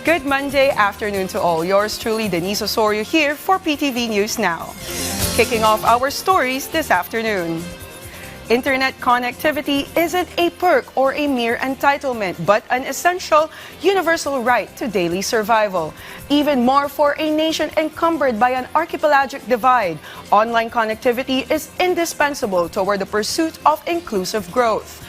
Good Monday afternoon to all. Yours truly, Denise Osorio here for PTV News Now. Kicking off our stories this afternoon. Internet connectivity isn't a perk or a mere entitlement, but an essential, universal right to daily survival. Even more for a nation encumbered by an archipelagic divide, online connectivity is indispensable toward the pursuit of inclusive growth.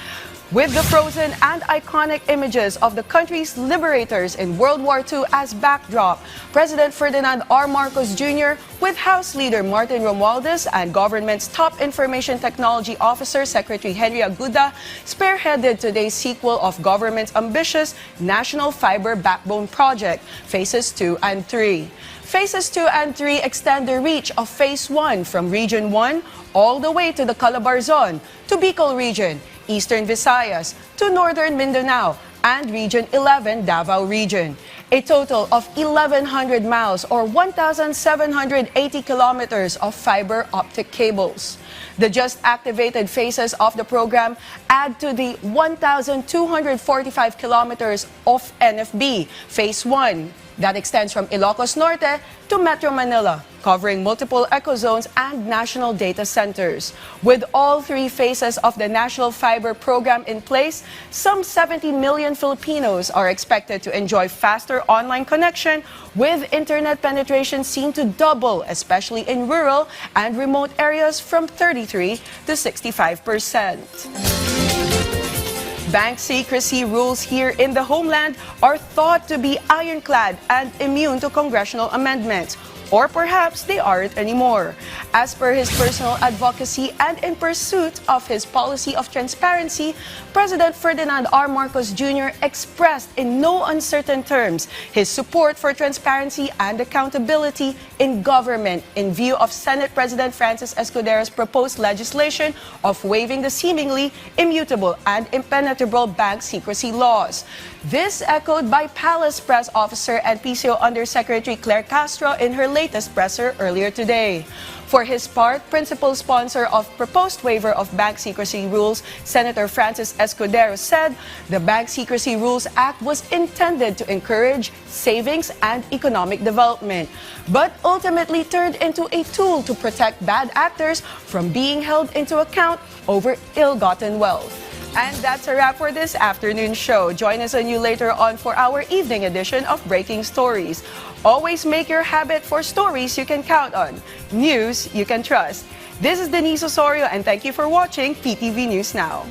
With the frozen and iconic images of the country's liberators in World War II as backdrop, President Ferdinand R. Marcos Jr., with House Leader Martin Romualdez and government's top information technology officer, Secretary Henry Aguda, spearheaded today's sequel of government's ambitious National Fiber Backbone Project, Phases 2 and 3. Phases 2 and 3 extend the reach of Phase 1 from Region 1 all the way to the Calabarzon, to Bicol Region, Eastern Visayas, to Northern Mindanao, and Region 11 Davao Region. A total of 1,100 miles or 1,780 kilometers of fiber optic cables. The just activated phases of the program add to the 1,245 kilometers of NFB, Phase 1, that extends from Ilocos Norte to Metro Manila, covering multiple ecozones and national data centers. With all three phases of the National Fiber Program in place, some 70 million Filipinos are expected to enjoy faster online connection, with internet penetration seen to double, especially in rural and remote areas, from 33 to 65%. Bank secrecy rules here in the homeland are thought to be ironclad and immune to congressional amendments. Or perhaps they aren't anymore. As per his personal advocacy and in pursuit of his policy of transparency, President Ferdinand R. Marcos Jr. expressed in no uncertain terms his support for transparency and accountability in government in view of Senate President Francis Escudero's proposed legislation of waiving the seemingly immutable and impenetrable bank secrecy laws. This echoed by Palace press officer and PCO Undersecretary Claire Castro in her latest presser earlier today. For his part, principal sponsor of proposed waiver of bank secrecy rules, Senator Francis Escudero, said the Bank Secrecy Rules Act was intended to encourage savings and economic development, but ultimately turned into a tool to protect bad actors from being held into account over ill-gotten wealth. And that's a wrap for this afternoon show. Join us anew later on for our evening edition of Breaking Stories. Always make your habit for stories you can count on, news you can trust. This is Denise Osorio, and thank you for watching PTV News Now.